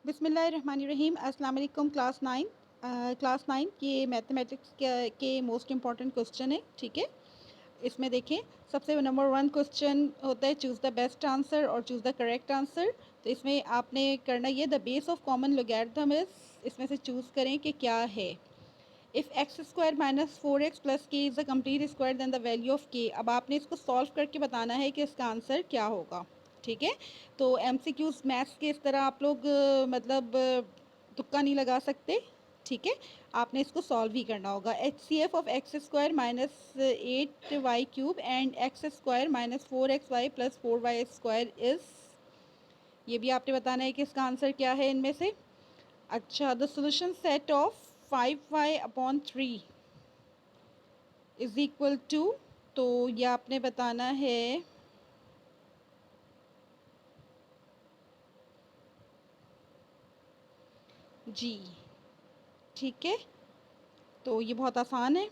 बिस्मिल्लाहिर्रहमानिर्रहीम। अस्सलाम वालेकुम क्लास 9 के मैथमेटिक्स के मोस्ट इम्पॉर्टेंट क्वेश्चन है। ठीक है, इसमें देखें, सबसे नंबर 1 क्वेश्चन होता है चूज़ द बेस्ट आंसर और चूज़ द करेक्ट आंसर। तो इसमें आपने करना ये the base of common logarithm is, इसमें से चूज़ करें कि क्या है। If x square minus 4x plus k is a complete square then the value of k. अब आपने इसको सॉल्व करके बताना है कि इसका आंसर क्या होगा। ठीक है, तो एमसीक्यूज मैथ्स के इस तरह आप लोग तुक्का नहीं लगा सकते। ठीक है, आपने इसको सॉल्व ही करना होगा। H C F of x square minus 8y cube and x square minus 4xy plus 4y square is, ये भी आपने बताना है कि इसका आंसर क्या है इनमें से। अच्छा, the solution set of 5y upon 3 is equal to, तो ये आपने बताना है जी। ठीक है, तो ये बहुत आसान है,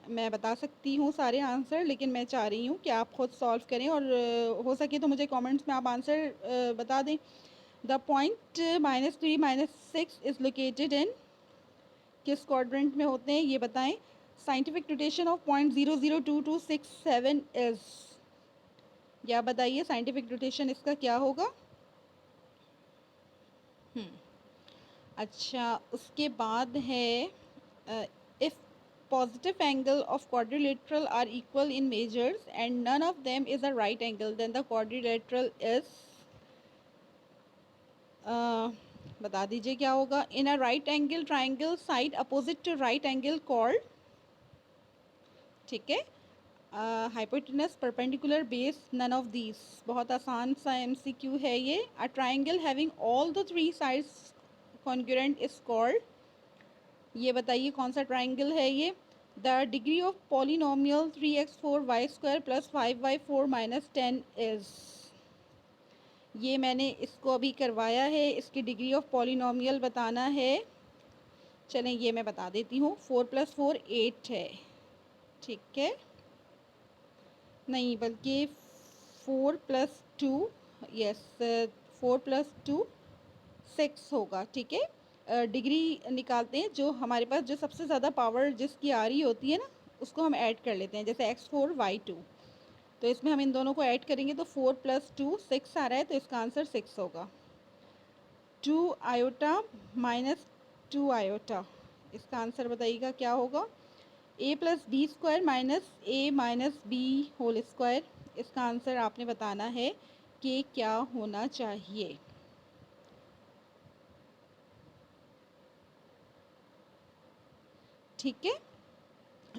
मैं बता सकती हूँ सारे आंसर, लेकिन मैं चाह रही हूँ कि आप ख़ुद सॉल्व करें और हो सके तो मुझे कमेंट्स में आप आंसर बता दें। The point -3 -6 is located in, किस क्वाड्रेंट में होते हैं ये बताएं। Scientific rotation of point 002267 is, या बताइए साइंटिफिक रोटेशन इसका क्या होगा। अच्छा, उसके बाद है if positive angle of quadrilateral are equal in measures and none of them is a right angle, then the quadrilateral is, बता दीजिए क्या होगा। In a right angle triangle side opposite to right angle called, ठीक है, hypotenuse perpendicular base none of these. बहुत आसान सा MCQ है ये। A triangle having all the 3 sides congruent is called, ये बताइए कौन सा ट्राइंगल है ये। The degree of polynomial 3x4y square plus 5y4 minus 10 is, ये मैंने इसको अभी करवाया है, इसकी डिग्री ऑफ पॉलिनोमियल बताना है। चलें ये मैं बता देती हूँ, 4 + 4 8 है। ठीक है, नहीं बल्कि 4 + 2, यस 4 + 2 6 होगा। ठीक है, डिग्री निकालते हैं, जो हमारे पास जो सबसे ज़्यादा पावर जिसकी आ रही होती है ना, उसको हम ऐड कर लेते हैं, जैसे x4 y2। तो इसमें हम इन दोनों को ऐड करेंगे तो 4 + 2 6 आ रहा है, तो इसका आंसर 6 होगा। 2 आयोटा माइनस 2 आयोटा, इसका आंसर बताइएगा क्या होगा। a + b square minus a माइनस बी होल स्क्वायर, इसका आंसर आपने बताना है कि क्या होना चाहिए। ठीक है,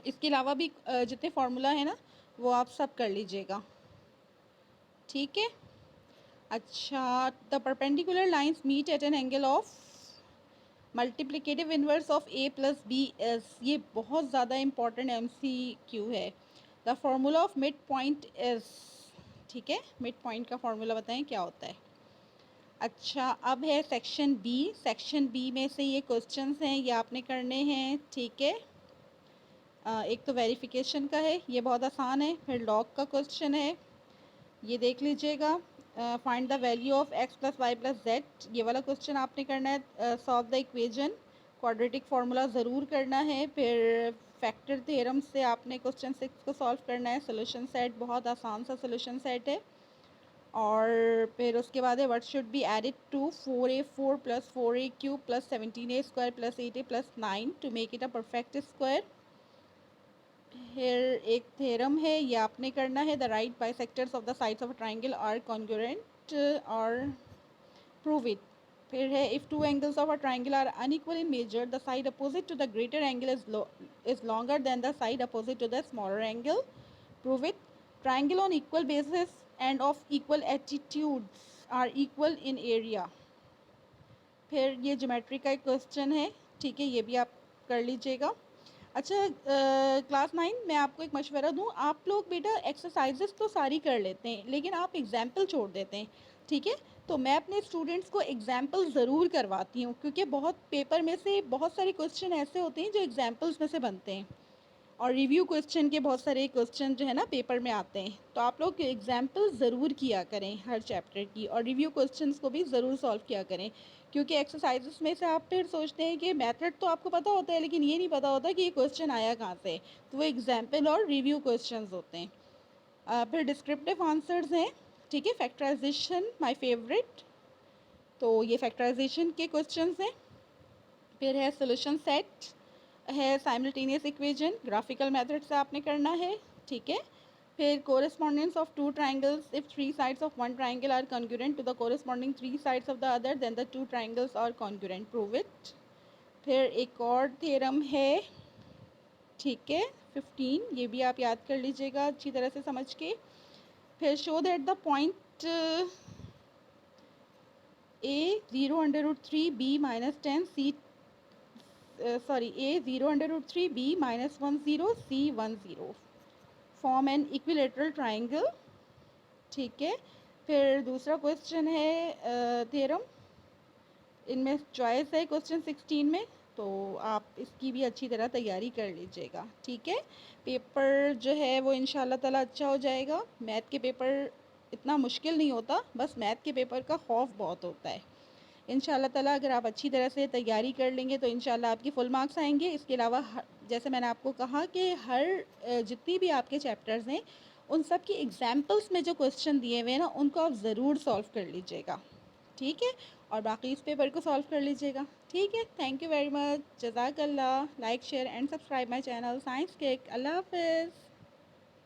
इसके अलावा भी जितने फार्मूला है ना वो आप सब कर लीजिएगा। ठीक है, अच्छा, the perpendicular lines meet at an angle of multiplicative inverse of a + b is, ये बहुत ज़्यादा इम्पॉर्टेंट MCQ है। The formula of midpoint is, ठीक है, मिड पॉइंट का फार्मूला बताएं क्या होता है। अच्छा, अब है सेक्शन बी। सेक्शन बी में से ये क्वेश्चंस हैं, ये आपने करने हैं। ठीक है, एक तो वेरिफिकेशन का है, ये बहुत आसान है। फिर लॉग का क्वेश्चन है, ये देख लीजिएगा। Find the value of x + y + z, ये वाला क्वेश्चन आपने करना है। Solve the equation, quadratic formula ज़रूर करना है। फिर फैक्टर थ्योरम से आपने क्वेश्चन 6 को सॉल्व करना है। सोल्यूशन सेट बहुत आसान सा सोल्यूशन सेट है। और फिर उसके बाद है what should be added to 4a4 + 4a³ + 17a² + 8a + 9 to make it a perfect square. फिर एक थ्योरम है, ये आपने करना है। The right bisectors of the sides of a triangle are congruent और प्रूव इट। फिर है if two angles of a triangle are unequal in measure, the side opposite to the greater angle is longer than the side opposite to the smaller angle, prove it. Triangle on equal basis and of equal altitudes are equal in area. फिर ये geometry का एक question है। ठीक है, ये भी आप कर लीजिएगा। अच्छा, क्लास 9 मैं आपको एक मशवरा दूं, आप लोग बेटा एक्सरसाइजेस तो सारी कर लेते हैं, लेकिन आप एग्जाम्पल छोड़ देते हैं। ठीक है, तो मैं अपने स्टूडेंट्स को एग्जाम्पल ज़रूर करवाती हूँ, क्योंकि बहुत पेपर में से बहुत सारे क्वेश्चन ऐसे होते हैं जो एग्जाम्पल्स में से बनते हैं। और रिव्यू क्वेश्चन के बहुत सारे क्वेश्चन जो है ना पेपर में आते हैं, तो आप लोग एग्जाम्पल ज़रूर किया करें हर चैप्टर की, और रिव्यू क्वेश्चंस को भी ज़रूर सॉल्व किया करें, क्योंकि एक्सरसाइजेस में से आप फिर सोचते हैं कि मेथड तो आपको पता होता है लेकिन ये नहीं पता होता कि ये क्वेश्चन आया कहाँ से, तो वो एग्जाम्पल और रिव्यू क्वेश्चन होते हैं। फिर डिस्क्रिप्टिव आंसर्स हैं, ठीक है। फैक्टराइजेशन माय फेवरेट, तो ये फैक्टराइजेशन के क्वेश्चंस हैं। फिर है सोल्यूशन सेट, है साइमल्टेनियस इक्वेशन, ग्राफिकल मेथड से आपने करना है, ठीक है। फिर correspondence of two triangles, if three sides of one triangle are congruent to the corresponding three sides of the other then the two triangles are congruent, prove it. फिर एक और थ्योरम है, ठीक है, 15, ये भी आप याद कर लीजिएगा अच्छी तरह से समझ के। फिर show that the point A 0√3 b minus 10 C sorry A 0√3 b minus 10 c 10 form an equilateral triangle, ठीक है। फिर दूसरा क्वेश्चन है थ्योरम, इनमें चॉइस है क्वेश्चन 16 में, तो आप इसकी भी अच्छी तरह तैयारी कर लीजिएगा, ठीक है। पेपर जो है वो इंशाल्लाह ताला अच्छा हो जाएगा। मैथ के पेपर इतना मुश्किल नहीं होता, बस मैथ के पेपर का खौफ बहुत होता है। इंशाल्लाह ताला अगर आप अच्छी तरह से तैयारी कर लेंगे तो इंशाल्लाह आपके फुल मार्क्स आएंगे। इसके अलावा जैसे मैंने आपको कहा कि हर जितनी भी आपके चैप्टर्स हैं उन सब की एग्जाम्पल्स में जो क्वेश्चन दिए हुए हैं ना उनको आप ज़रूर सॉल्व कर लीजिएगा, ठीक है। और बाकी इस पेपर को सॉल्व कर लीजिएगा, ठीक है। थैंक यू वेरी मच, जज़ाकल्लाह। Like share and subscribe my channel science kick. अल्लाह हाफिज़।